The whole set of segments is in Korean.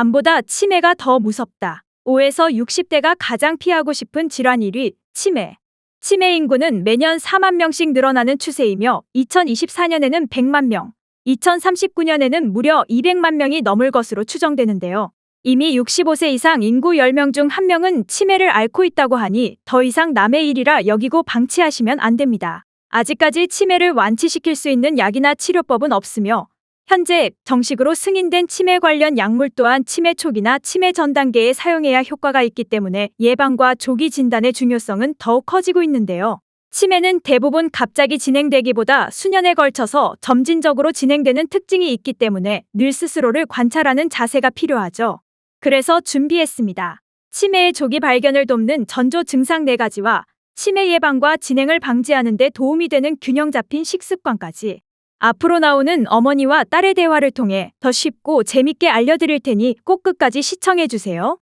암보다 치매가 더 무섭다. 5에서 60대가 가장 피하고 싶은 질환 1위, 치매. 치매 인구는 매년 4만 명씩 늘어나는 추세이며 2024년에는 100만 명, 2039년에는 무려 200만 명이 넘을 것으로 추정되는데요. 이미 65세 이상 인구 10명 중 1명은 치매를 앓고 있다고 하니 더 이상 남의 일이라 여기고 방치하시면 안 됩니다. 아직까지 치매를 완치시킬 수 있는 약이나 치료법은 없으며 현재 정식으로 승인된 치매 관련 약물 또한 치매 초기나 치매 전 단계에 사용해야 효과가 있기 때문에 예방과 조기 진단의 중요성은 더욱 커지고 있는데요. 치매는 대부분 갑자기 진행되기보다 수년에 걸쳐서 점진적으로 진행되는 특징이 있기 때문에 늘 스스로를 관찰하는 자세가 필요하죠. 그래서 준비했습니다. 치매의 조기 발견을 돕는 전조 증상 4가지와 치매 예방과 진행을 방지하는 데 도움이 되는 균형 잡힌 식습관까지. 앞으로 나오는 어머니와 딸의 대화를 통해 더 쉽고 재밌게 알려드릴 테니 꼭 끝까지 시청해주세요.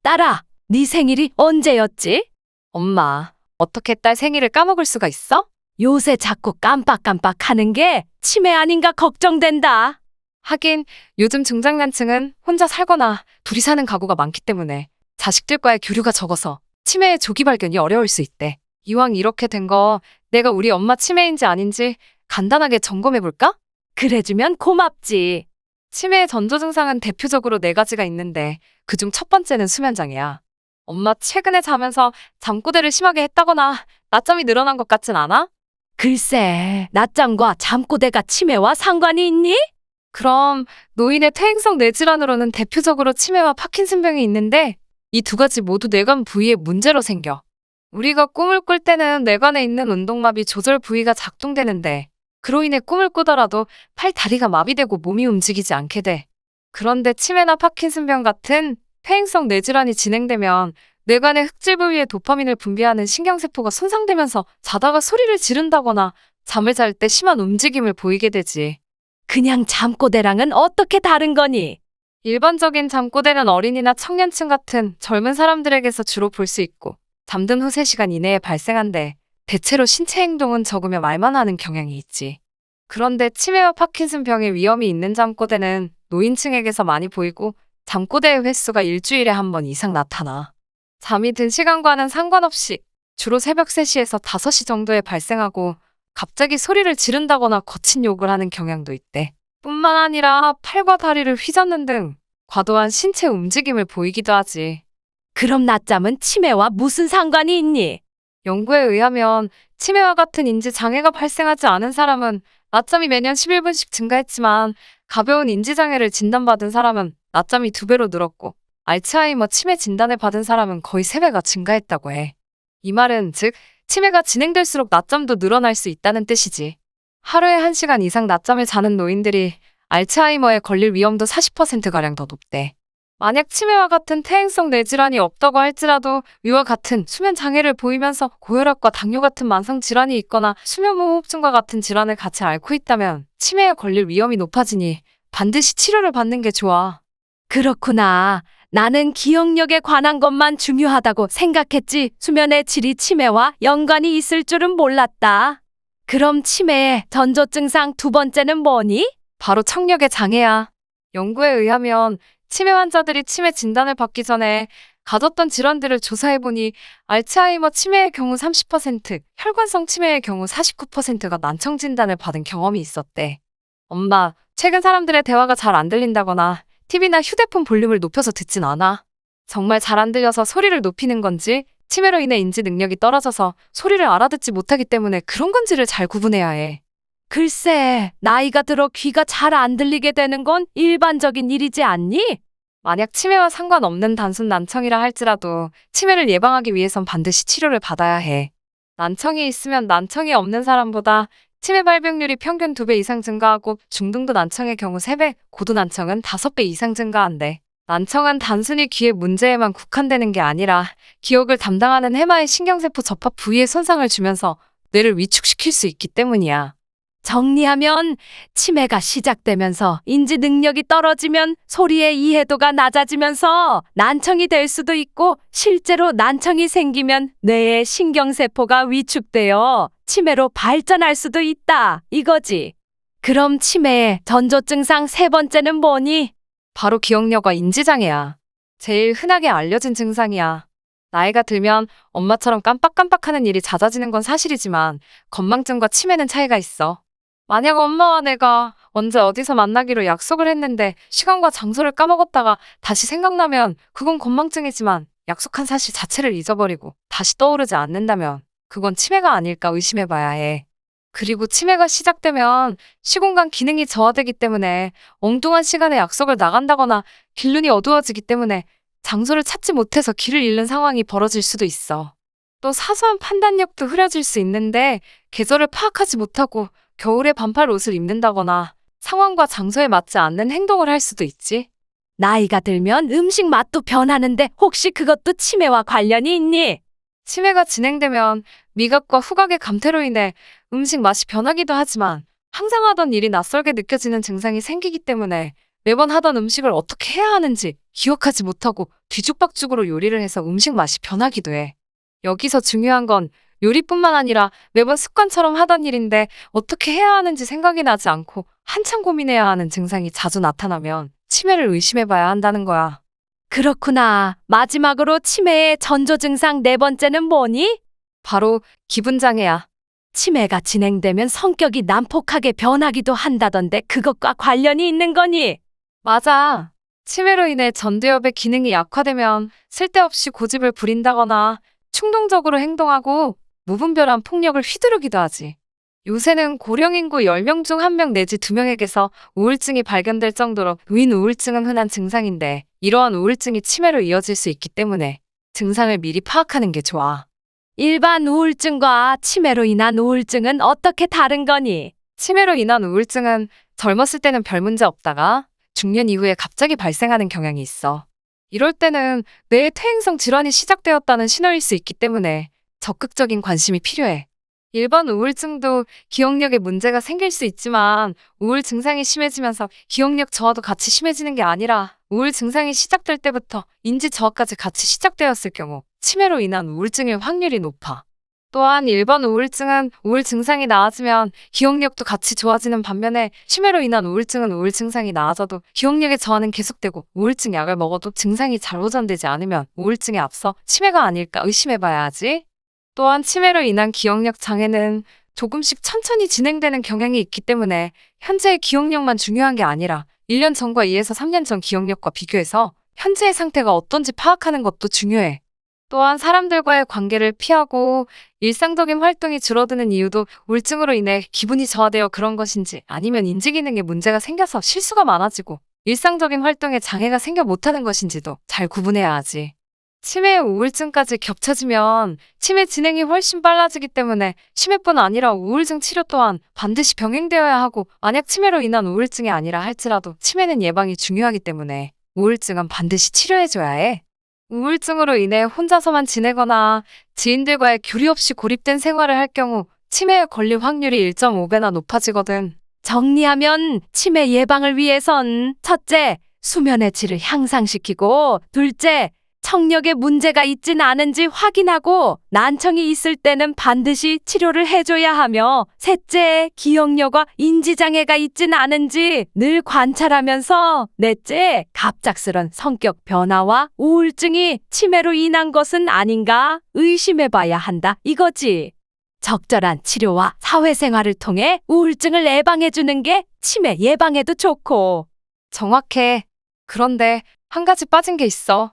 딸아, 네 생일이 언제였지? 엄마, 어떻게 딸 생일을 까먹을 수가 있어? 요새 자꾸 깜빡깜빡 하는 게 치매 아닌가 걱정된다. 하긴 요즘 중장년층은 혼자 살거나 둘이 사는 가구가 많기 때문에 자식들과의 교류가 적어서 치매의 조기 발견이 어려울 수 있대. 이왕 이렇게 된 거 내가 우리 엄마 치매인지 아닌지 간단하게 점검해볼까? 그래주면 고맙지. 치매의 전조 증상은 대표적으로 4가지가 있는데 그중 첫 번째는 수면장애야. 엄마 최근에 자면서 잠꼬대를 심하게 했다거나 낮잠이 늘어난 것 같진 않아? 글쎄, 낮잠과 잠꼬대가 치매와 상관이 있니? 그럼 노인의 퇴행성 뇌질환으로는 대표적으로 치매와 파킨슨병이 있는데 이 2가지 모두 뇌관 부위에 문제로 생겨. 우리가 꿈을 꿀 때는 뇌관에 있는 운동마비 조절 부위가 작동되는데 그로 인해 꿈을 꾸더라도 팔, 다리가 마비되고 몸이 움직이지 않게 돼. 그런데 치매나 파킨슨병 같은 퇴행성 뇌질환이 진행되면 뇌관의 흑질 부위에 도파민을 분비하는 신경세포가 손상되면서 자다가 소리를 지른다거나 잠을 잘 때 심한 움직임을 보이게 되지. 그냥 잠꼬대랑은 어떻게 다른 거니? 일반적인 잠꼬대는 어린이나 청년층 같은 젊은 사람들에게서 주로 볼 수 있고 잠든 후 3시간 이내에 발생한데 대체로 신체 행동은 적으며 말만 하는 경향이 있지. 그런데 치매와 파킨슨병의 위험이 있는 잠꼬대는 노인층에게서 많이 보이고 잠꼬대의 횟수가 일주일에 1번 이상 나타나. 잠이 든 시간과는 상관없이 주로 새벽 3시에서 5시 정도에 발생하고 갑자기 소리를 지른다거나 거친 욕을 하는 경향도 있대. 뿐만 아니라 팔과 다리를 휘젓는 등 과도한 신체 움직임을 보이기도 하지. 그럼 낮잠은 치매와 무슨 상관이 있니? 연구에 의하면 치매와 같은 인지 장애가 발생하지 않은 사람은 낮잠이 매년 11분씩 증가했지만 가벼운 인지 장애를 진단받은 사람은 낮잠이 2배로 늘었고 알츠하이머 치매 진단을 받은 사람은 거의 3배가 증가했다고 해. 이 말은 즉 치매가 진행될수록 낮잠도 늘어날 수 있다는 뜻이지. 하루에 1시간 이상 낮잠을 자는 노인들이 알츠하이머에 걸릴 위험도 40%가량 더 높대. 만약 치매와 같은 퇴행성 뇌질환이 없다고 할지라도 위와 같은 수면 장애를 보이면서 고혈압과 당뇨 같은 만성 질환이 있거나 수면무호흡증과 같은 질환을 같이 앓고 있다면 치매에 걸릴 위험이 높아지니 반드시 치료를 받는 게 좋아. 그렇구나. 나는 기억력에 관한 것만 중요하다고 생각했지 수면의 질이 치매와 연관이 있을 줄은 몰랐다. 그럼 치매의 전조 증상 2번째는 뭐니? 바로 청력의 장애야. 연구에 의하면 치매 환자들이 치매 진단을 받기 전에 가졌던 질환들을 조사해보니 알츠하이머 치매의 경우 30%, 혈관성 치매의 경우 49%가 난청 진단을 받은 경험이 있었대. 엄마, 최근 사람들의 대화가 잘 안 들린다거나 TV나 휴대폰 볼륨을 높여서 듣진 않아. 정말 잘 안 들려서 소리를 높이는 건지 치매로 인해 인지 능력이 떨어져서 소리를 알아듣지 못하기 때문에 그런 건지를 잘 구분해야 해. 글쎄, 나이가 들어 귀가 잘 안 들리게 되는 건 일반적인 일이지 않니? 만약 치매와 상관없는 단순 난청이라 할지라도 치매를 예방하기 위해선 반드시 치료를 받아야 해. 난청이 있으면 난청이 없는 사람보다 치매 발병률이 평균 2배 이상 증가하고 중등도 난청의 경우 3배, 고도 난청은 5배 이상 증가한대. 난청은 단순히 귀의 문제에만 국한되는 게 아니라 기억을 담당하는 해마의 신경세포 접합 부위에 손상을 주면서 뇌를 위축시킬 수 있기 때문이야. 정리하면 치매가 시작되면서 인지 능력이 떨어지면 소리의 이해도가 낮아지면서 난청이 될 수도 있고 실제로 난청이 생기면 뇌의 신경세포가 위축되어 치매로 발전할 수도 있다. 이거지. 그럼 치매의 전조 증상 세 번째는 뭐니? 바로 기억력과 인지장애야. 제일 흔하게 알려진 증상이야. 나이가 들면 엄마처럼 깜빡깜빡하는 일이 잦아지는 건 사실이지만 건망증과 치매는 차이가 있어. 만약 엄마와 내가 언제 어디서 만나기로 약속을 했는데 시간과 장소를 까먹었다가 다시 생각나면 그건 건망증이지만 약속한 사실 자체를 잊어버리고 다시 떠오르지 않는다면 그건 치매가 아닐까 의심해봐야 해. 그리고 치매가 시작되면 시공간 기능이 저하되기 때문에 엉뚱한 시간에 약속을 나간다거나 길눈이 어두워지기 때문에 장소를 찾지 못해서 길을 잃는 상황이 벌어질 수도 있어. 또 사소한 판단력도 흐려질 수 있는데 계절을 파악하지 못하고 겨울에 반팔 옷을 입는다거나 상황과 장소에 맞지 않는 행동을 할 수도 있지. 나이가 들면 음식 맛도 변하는데 혹시 그것도 치매와 관련이 있니? 치매가 진행되면 미각과 후각의 감퇴로 인해 음식 맛이 변하기도 하지만 항상 하던 일이 낯설게 느껴지는 증상이 생기기 때문에 매번 하던 음식을 어떻게 해야 하는지 기억하지 못하고 뒤죽박죽으로 요리를 해서 음식 맛이 변하기도 해. 여기서 중요한 건 요리뿐만 아니라 매번 습관처럼 하던 일인데 어떻게 해야 하는지 생각이 나지 않고 한참 고민해야 하는 증상이 자주 나타나면 치매를 의심해봐야 한다는 거야. 그렇구나. 마지막으로 치매의 전조 증상 네 번째는 뭐니? 바로 기분장애야. 치매가 진행되면 성격이 난폭하게 변하기도 한다던데 그것과 관련이 있는 거니? 맞아. 치매로 인해 전두엽의 기능이 약화되면 쓸데없이 고집을 부린다거나 충동적으로 행동하고 무분별한 폭력을 휘두르기도 하지. 요새는 고령 인구 10명 중 1명 내지 2명에게서 우울증이 발견될 정도로 노인 우울증은 흔한 증상인데 이러한 우울증이 치매로 이어질 수 있기 때문에 증상을 미리 파악하는 게 좋아. 일반 우울증과 치매로 인한 우울증은 어떻게 다른 거니? 치매로 인한 우울증은 젊었을 때는 별 문제 없다가 중년 이후에 갑자기 발생하는 경향이 있어. 이럴 때는 뇌의 퇴행성 질환이 시작되었다는 신호일 수 있기 때문에 적극적인 관심이 필요해. 일반 우울증도 기억력에 문제가 생길 수 있지만 우울 증상이 심해지면서 기억력 저하도 같이 심해지는 게 아니라 우울 증상이 시작될 때부터 인지 저하까지 같이 시작되었을 경우 치매로 인한 우울증일 확률이 높아. 또한 일반 우울증은 우울 증상이 나아지면 기억력도 같이 좋아지는 반면에 치매로 인한 우울증은 우울 증상이 나아져도 기억력의 저하는 계속되고 우울증 약을 먹어도 증상이 잘 호전되지 않으면 우울증에 앞서 치매가 아닐까 의심해봐야 하지. 또한 치매로 인한 기억력 장애는 조금씩 천천히 진행되는 경향이 있기 때문에 현재의 기억력만 중요한 게 아니라 1년 전과 2에서 3년 전 기억력과 비교해서 현재의 상태가 어떤지 파악하는 것도 중요해. 또한 사람들과의 관계를 피하고 일상적인 활동이 줄어드는 이유도 우울증으로 인해 기분이 저하되어 그런 것인지 아니면 인지기능에 문제가 생겨서 실수가 많아지고 일상적인 활동에 장애가 생겨 못하는 것인지도 잘 구분해야 하지. 치매의 우울증까지 겹쳐지면 치매 진행이 훨씬 빨라지기 때문에 치매뿐 아니라 우울증 치료 또한 반드시 병행되어야 하고 만약 치매로 인한 우울증이 아니라 할지라도 치매는 예방이 중요하기 때문에 우울증은 반드시 치료해줘야 해. 우울증으로 인해 혼자서만 지내거나 지인들과의 교류 없이 고립된 생활을 할 경우 치매에 걸릴 확률이 1.5배나 높아지거든. 정리하면 치매 예방을 위해선 첫째, 수면의 질을 향상시키고 둘째, 청력에 문제가 있진 않은지 확인하고 난청이 있을 때는 반드시 치료를 해줘야 하며 셋째, 기억력과 인지장애가 있진 않은지 늘 관찰하면서 넷째, 갑작스런 성격 변화와 우울증이 치매로 인한 것은 아닌가 의심해봐야 한다 이거지. 적절한 치료와 사회생활을 통해 우울증을 예방해주는 게 치매 예방에도 좋고. 정확해. 그런데 한 가지 빠진 게 있어.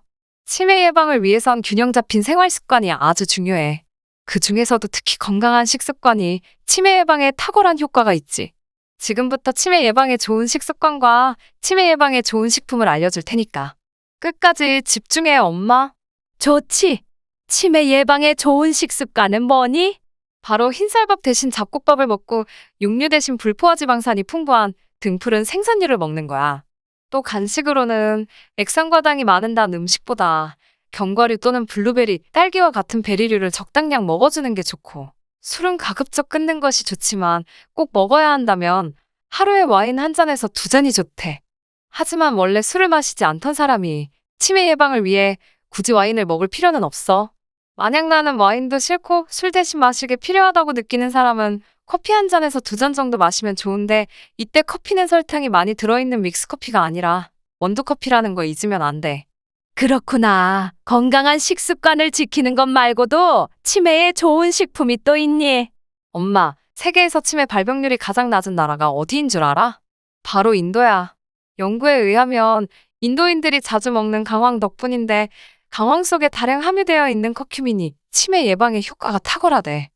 치매 예방을 위해선 균형 잡힌 생활 습관이 아주 중요해. 그 중에서도 특히 건강한 식습관이 치매 예방에 탁월한 효과가 있지. 지금부터 치매 예방에 좋은 식습관과 치매 예방에 좋은 식품을 알려줄 테니까. 끝까지 집중해, 엄마. 좋지. 치매 예방에 좋은 식습관은 뭐니? 바로 흰쌀밥 대신 잡곡밥을 먹고 육류 대신 불포화지방산이 풍부한 등푸른 생선류를 먹는 거야. 또 간식으로는 액상과당이 많은 단 음식보다 견과류 또는 블루베리, 딸기와 같은 베리류를 적당량 먹어주는 게 좋고 술은 가급적 끊는 것이 좋지만 꼭 먹어야 한다면 하루에 와인 한 잔에서 2잔이 좋대. 하지만 원래 술을 마시지 않던 사람이 치매 예방을 위해 굳이 와인을 먹을 필요는 없어. 만약 나는 와인도 싫고 술 대신 마시게 필요하다고 느끼는 사람은 커피 한 잔에서 2잔 정도 마시면 좋은데 이때 커피는 설탕이 많이 들어있는 믹스커피가 아니라 원두커피라는 거 잊으면 안 돼. 그렇구나. 건강한 식습관을 지키는 것 말고도 치매에 좋은 식품이 또 있니? 엄마, 세계에서 치매 발병률이 가장 낮은 나라가 어디인 줄 알아? 바로 인도야. 연구에 의하면 인도인들이 자주 먹는 강황 덕분인데 강황 속에 다량 함유되어 있는 커큐민이 치매 예방에 효과가 탁월하대.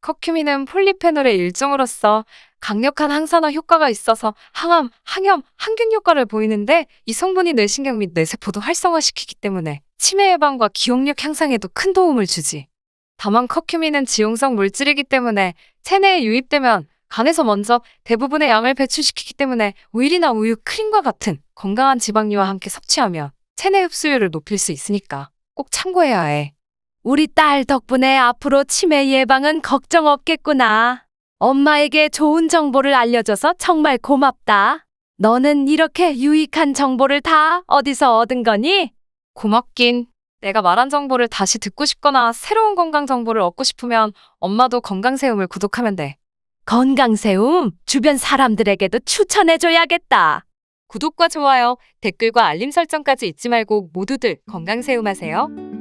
커큐민은 폴리페놀의 일종으로서 강력한 항산화 효과가 있어서 항암, 항염, 항균 효과를 보이는데 이 성분이 뇌신경 및 뇌세포도 활성화시키기 때문에 치매 예방과 기억력 향상에도 큰 도움을 주지. 다만 커큐민은 지용성 물질이기 때문에 체내에 유입되면 간에서 먼저 대부분의 양을 배출시키기 때문에 오일이나 우유, 크림과 같은 건강한 지방류와 함께 섭취하면 체내 흡수율을 높일 수 있으니까 꼭 참고해야 해. 우리 딸 덕분에 앞으로 치매 예방은 걱정 없겠구나. 엄마에게 좋은 정보를 알려줘서 정말 고맙다. 너는 이렇게 유익한 정보를 다 어디서 얻은 거니? 고맙긴. 내가 말한 정보를 다시 듣고 싶거나 새로운 건강 정보를 얻고 싶으면 엄마도 건강세움을 구독하면 돼. 건강세움 주변 사람들에게도 추천해줘야겠다. 구독과 좋아요, 댓글과 알림 설정까지 잊지 말고 모두들 건강세움하세요.